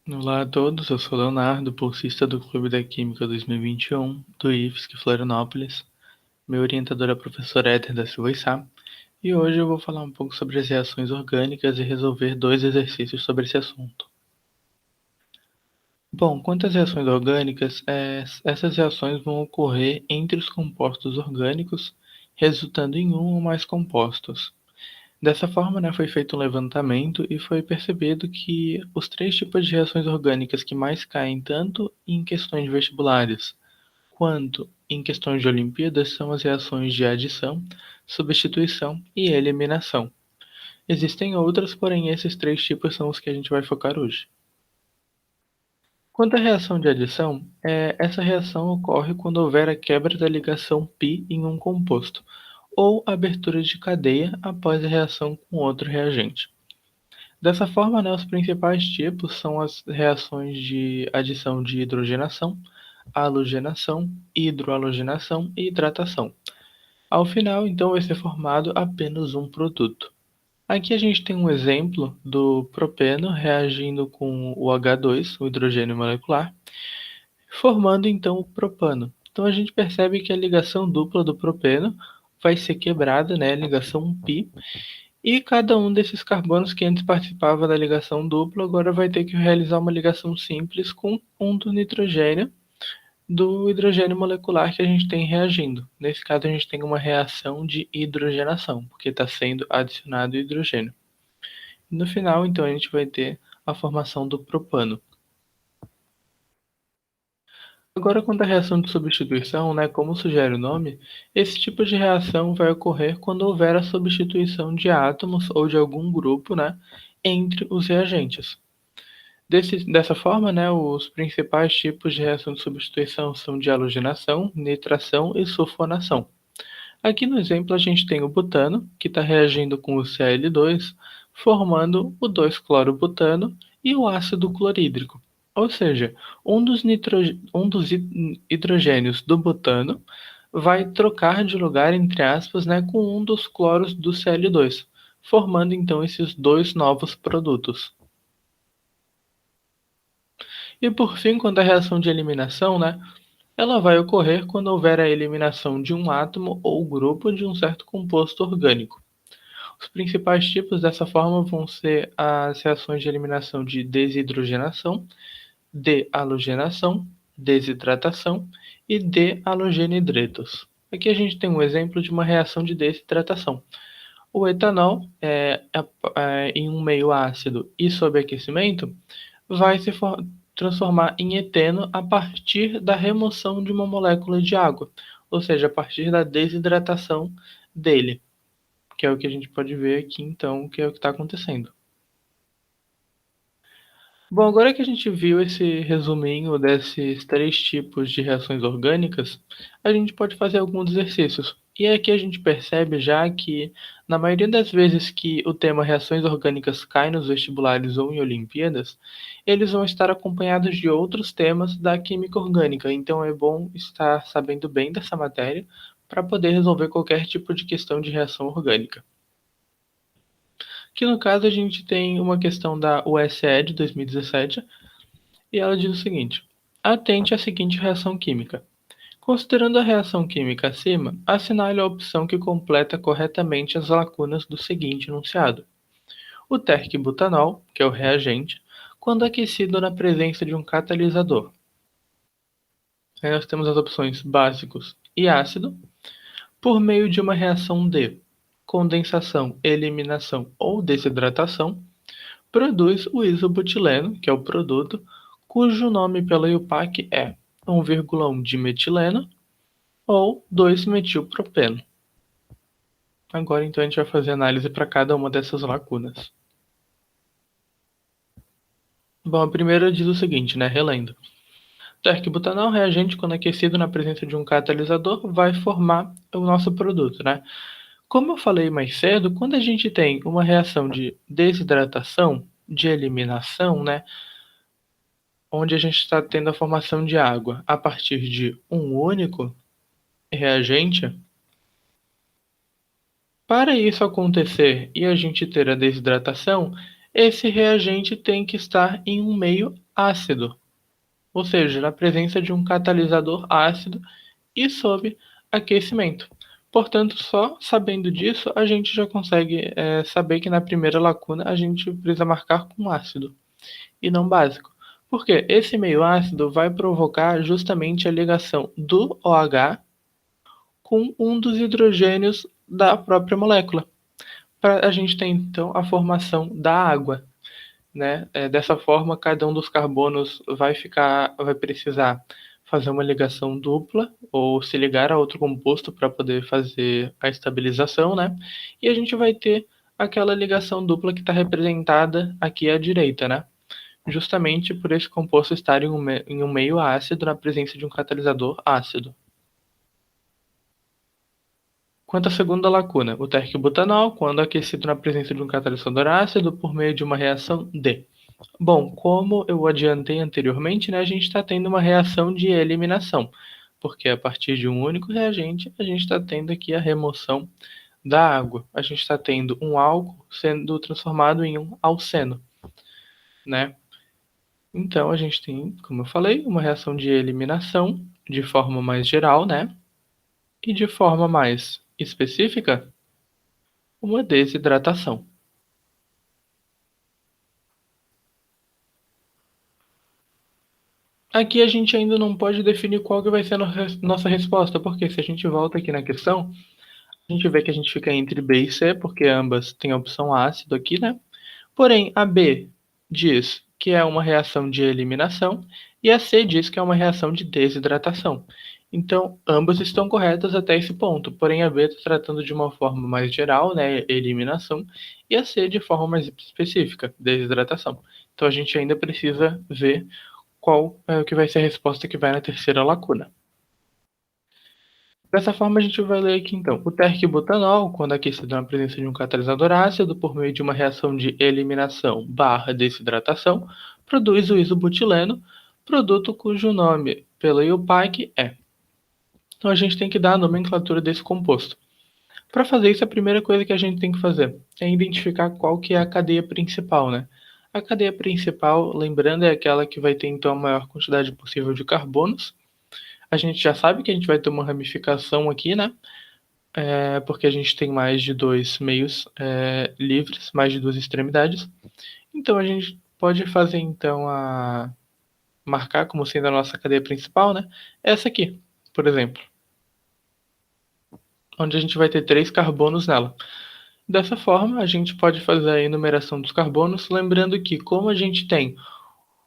Olá a todos, eu sou Leonardo, bolsista do Clube da Química 2021, do IFSC Florianópolis. Meu orientador é o professor Éder da Silva Sá, e hoje eu vou falar um pouco sobre as reações orgânicas e resolver 2 exercícios sobre esse assunto. Bom, quanto às reações orgânicas, essas reações vão ocorrer entre os compostos orgânicos, resultando em um ou mais compostos. Dessa forma, foi feito um levantamento e foi percebido que os 3 tipos de reações orgânicas que mais caem tanto em questões vestibulares quanto em questões de Olimpíadas são as reações de adição, substituição e eliminação. Existem outras, porém esses 3 tipos são os que a gente vai focar hoje. Quanto à reação de adição, essa reação ocorre quando houver a quebra da ligação π em um composto, ou abertura de cadeia após a reação com outro reagente. Dessa forma, os principais tipos são as reações de adição de hidrogenação, halogenação, hidrohalogenação e hidratação. Ao final, então, vai ser formado apenas um produto. Aqui a gente tem um exemplo do propeno reagindo com o H2, o hidrogênio molecular, formando então o propano. Então a gente percebe que a ligação dupla do propeno vai ser quebrada, a ligação π, e cada um desses carbonos que antes participava da ligação dupla agora vai ter que realizar uma ligação simples com um do nitrogênio do hidrogênio molecular que a gente tem reagindo. Nesse caso, a gente tem uma reação de hidrogenação, porque está sendo adicionado hidrogênio. No final, então, a gente vai ter a formação do propano. Agora, quanto à reação de substituição, como sugere o nome, esse tipo de reação vai ocorrer quando houver a substituição de átomos ou de algum grupo, entre os reagentes. Dessa forma, os principais tipos de reação de substituição são de halogenação, nitração e sulfonação. Aqui no exemplo a gente tem o butano, que está reagindo com o Cl2, formando o 2-clorobutano e o ácido clorídrico. Ou seja, um dos hidrogênios do butano vai trocar de lugar, entre aspas, com um dos cloros do Cl2, formando então esses 2 novos produtos. E por fim, quando a reação de eliminação, ela vai ocorrer quando houver a eliminação de um átomo ou grupo de um certo composto orgânico. Os principais tipos dessa forma vão ser as reações de eliminação de desidrogenação, dehalogenação, desidratação e dehalogenidratos. Aqui a gente tem um exemplo de uma reação de desidratação. O etanol, em um meio ácido e sob aquecimento, vai se transformar em eteno a partir da remoção de uma molécula de água, ou seja, a partir da desidratação dele, que é o que a gente pode ver aqui então, que é o que está acontecendo. Bom, agora que a gente viu esse resuminho desses 3 tipos de reações orgânicas, a gente pode fazer alguns exercícios. E aqui a gente percebe já que, na maioria das vezes que o tema reações orgânicas cai nos vestibulares ou em Olimpíadas, eles vão estar acompanhados de outros temas da química orgânica. Então é bom estar sabendo bem dessa matéria para poder resolver qualquer tipo de questão de reação orgânica. Que no caso a gente tem uma questão da USE de 2017 e ela diz o seguinte: atente à seguinte reação química. Considerando a reação química acima, assinale a opção que completa corretamente as lacunas do seguinte enunciado. O terc-butanol, que é o reagente, quando aquecido na presença de um catalisador. Aí nós temos as opções básicos e ácido, por meio de uma reação de condensação, eliminação ou desidratação, produz o isobutileno, que é o produto, cujo nome pela IUPAC é 1,1-dimetileno ou 2-metilpropeno. Agora então a gente vai fazer análise para cada uma dessas lacunas. Bom, a primeira diz o seguinte, relendo. Terc-butanol reagente, quando aquecido na presença de um catalisador, vai formar o nosso produto, Como eu falei mais cedo, quando a gente tem uma reação de desidratação, de eliminação, onde a gente está tendo a formação de água a partir de um único reagente, para isso acontecer e a gente ter a desidratação, esse reagente tem que estar em um meio ácido, ou seja, na presença de um catalisador ácido e sob aquecimento. Portanto, só sabendo disso, a gente já consegue saber que na primeira lacuna a gente precisa marcar com ácido e não básico. Porque esse meio ácido vai provocar justamente a ligação do OH com um dos hidrogênios da própria molécula, para a gente ter então a formação da água, né? Dessa forma, cada um dos carbonos vai precisar fazer uma ligação dupla ou se ligar a outro composto para poder fazer a estabilização, né? E a gente vai ter aquela ligação dupla que está representada aqui à direita, né? Justamente por esse composto estar em um meio ácido na presença de um catalisador ácido. Quanto à segunda lacuna, o térquibutanol, quando aquecido na presença de um catalisador ácido por meio de uma reação D. Bom, como eu adiantei anteriormente, né, a gente está tendo uma reação de eliminação, porque a partir de um único reagente, a gente está tendo aqui a remoção da água. A gente está tendo um álcool sendo transformado em um alceno, né? Então, a gente tem, como eu falei, uma reação de eliminação de forma mais geral, né? E de forma mais específica, uma desidratação. Aqui a gente ainda não pode definir qual que vai ser a nossa resposta, porque se a gente volta aqui na questão, a gente vê que a gente fica entre B e C, porque ambas têm a opção ácido aqui, né? Porém, a B diz que é uma reação de eliminação e a C diz que é uma reação de desidratação. Então, ambas estão corretas até esse ponto, porém a B está tratando de uma forma mais geral, né, eliminação, e a C de forma mais específica, desidratação. Então a gente ainda precisa ver qual é o que vai ser a resposta que vai na terceira lacuna. Dessa forma, a gente vai ler aqui então. O térquibutanol, quando aquecido na presença de um catalisador ácido por meio de uma reação de eliminação barra desidratação, produz o isobutileno, produto cujo nome pela IUPAC é. Então a gente tem que dar a nomenclatura desse composto. Para fazer isso, a primeira coisa que a gente tem que fazer é identificar qual que é a cadeia principal, né? A cadeia principal, lembrando, é aquela que vai ter então a maior quantidade possível de carbonos. A gente já sabe que a gente vai ter uma ramificação aqui, né? Porque a gente tem mais de dois meios livres, mais de duas extremidades. Então a gente pode fazer então marcar como sendo a nossa cadeia principal, né? Essa aqui, por exemplo, onde a gente vai ter 3 carbonos nela. Dessa forma, a gente pode fazer a enumeração dos carbonos, lembrando que como a gente tem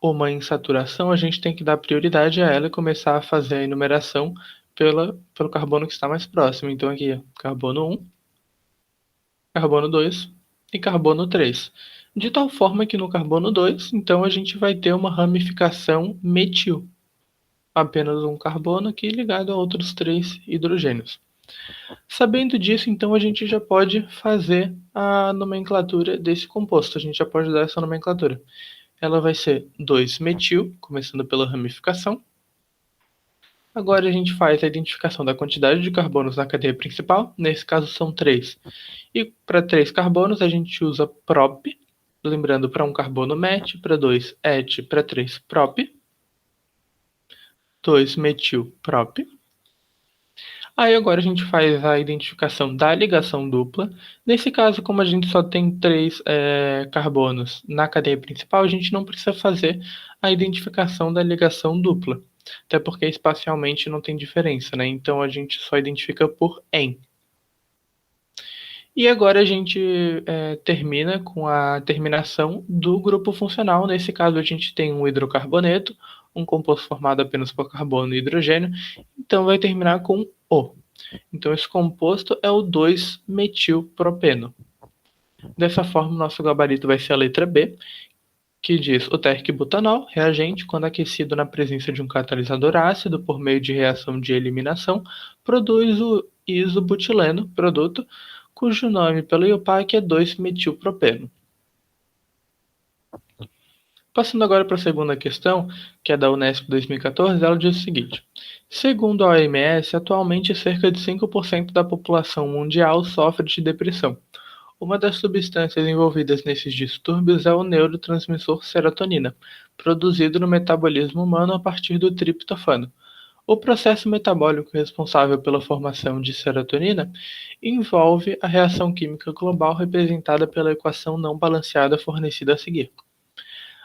uma insaturação, a gente tem que dar prioridade a ela e começar a fazer a enumeração pelo carbono que está mais próximo. Então aqui, carbono 1, carbono 2 e carbono 3. De tal forma que no carbono 2, então a gente vai ter uma ramificação metil. Apenas um carbono aqui ligado a outros 3 hidrogênios. Sabendo disso, então a gente já pode fazer a nomenclatura desse composto. A gente já pode dar essa nomenclatura. Ela vai ser 2-metil, começando pela ramificação. Agora a gente faz a identificação da quantidade de carbonos na cadeia principal, nesse caso são 3. E para 3 carbonos a gente usa prop, lembrando para um carbono met, para 2 et, para 3 prop, 2-metil prop. Aí agora a gente faz a identificação da ligação dupla. Nesse caso, como a gente só tem 3 carbonos na cadeia principal, a gente não precisa fazer a identificação da ligação dupla. Até porque espacialmente não tem diferença, né? Então a gente só identifica por em. E agora a gente termina com a terminação do grupo funcional. Nesse caso a gente tem um hidrocarboneto, um composto formado apenas por carbono e hidrogênio. Então vai terminar com O. Então esse composto é o 2-metilpropeno. Dessa forma, o nosso gabarito vai ser a letra B, que diz o térquibutanol, reagente, quando aquecido na presença de um catalisador ácido por meio de reação de eliminação, produz o isobutileno, produto, cujo nome pela IUPAC é 2-metilpropeno. Passando agora para a segunda questão, que é da Unesp 2014, ela diz o seguinte: segundo a OMS, atualmente cerca de 5% da população mundial sofre de depressão. Uma das substâncias envolvidas nesses distúrbios é o neurotransmissor serotonina, produzido no metabolismo humano a partir do triptofano. O processo metabólico responsável pela formação de serotonina envolve a reação química global representada pela equação não balanceada fornecida a seguir.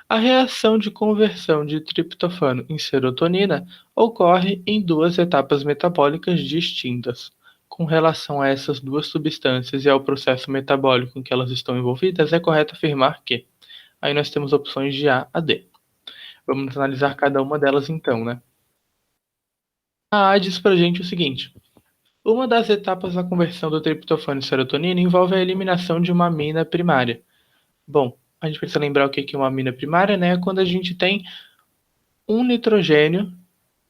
A reação de conversão de triptofano em serotonina ocorre em duas etapas metabólicas distintas. Com relação a essas duas substâncias e ao processo metabólico em que elas estão envolvidas, é correto afirmar que. Aí nós temos opções de A a D. Vamos analisar cada uma delas então, né? A A diz pra gente o seguinte: uma das etapas da conversão do triptofano em serotonina envolve a eliminação de uma amina primária. Bom, a gente precisa lembrar o que é uma amina primária, né? Quando a gente tem um nitrogênio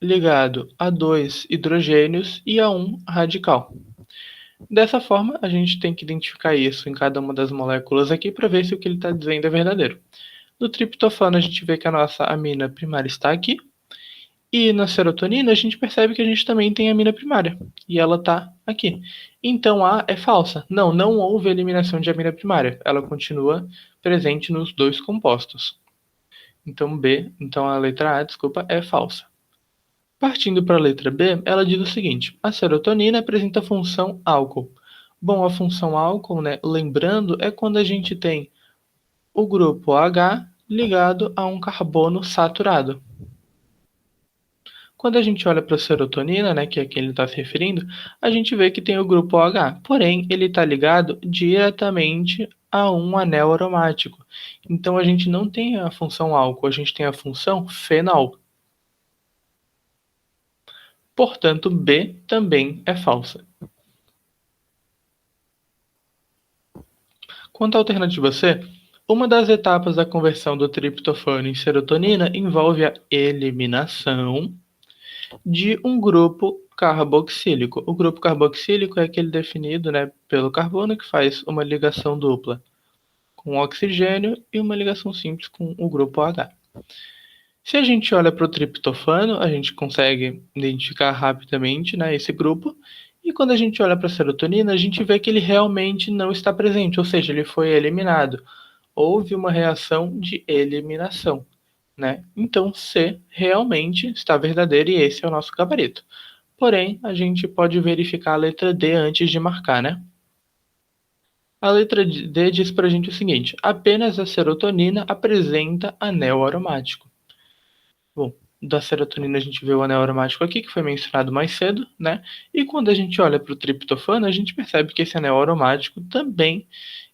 ligado a dois hidrogênios e a um radical. Dessa forma, a gente tem que identificar isso em cada uma das moléculas aqui para ver se o que ele está dizendo é verdadeiro. No triptofano, a gente vê que a nossa amina primária está aqui. E na serotonina, a gente percebe que a gente também tem amina primária. E ela está aqui. Então A é falsa. Não, não houve eliminação de amina primária. Ela continua presente nos dois compostos. Então a letra A, desculpa, é falsa. Partindo para a letra B, ela diz o seguinte: a serotonina apresenta a função álcool. Bom, a função álcool, né, lembrando, é quando a gente tem o grupo H ligado a um carbono saturado. Quando a gente olha para a serotonina, né, que é quem ele está se referindo, a gente vê que tem o grupo OH, porém ele está ligado diretamente a um anel aromático. Então a gente não tem a função álcool, a gente tem a função fenol. Portanto, B também é falsa. Quanto à alternativa C, uma das etapas da conversão do triptofano em serotonina envolve a eliminação de um grupo carboxílico. O grupo carboxílico é aquele definido, né, pelo carbono que faz uma ligação dupla com oxigênio e uma ligação simples com o grupo H. Se a gente olha para o triptofano, a gente consegue identificar rapidamente, né, esse grupo. E quando a gente olha para a serotonina, a gente vê que ele realmente não está presente, ou seja, ele foi eliminado. Houve uma reação de eliminação, né? Então C realmente está verdadeiro e esse é o nosso gabarito. Porém, a gente pode verificar a letra D antes de marcar, né? A letra D diz para a gente o seguinte: apenas a serotonina apresenta anel aromático. Bom, da serotonina a gente vê o anel aromático aqui, que foi mencionado mais cedo, né? E quando a gente olha para o triptofano, a gente percebe que esse anel aromático também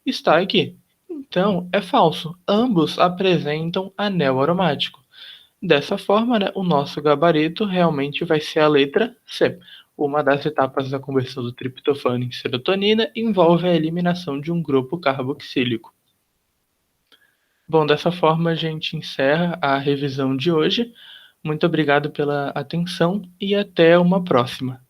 está aqui. Então, é falso. Ambos apresentam anel aromático. Dessa forma, né, o nosso gabarito realmente vai ser a letra C. Uma das etapas da conversão do triptofano em serotonina envolve a eliminação de um grupo carboxílico. Bom, dessa forma a gente encerra a revisão de hoje. Muito obrigado pela atenção e até uma próxima.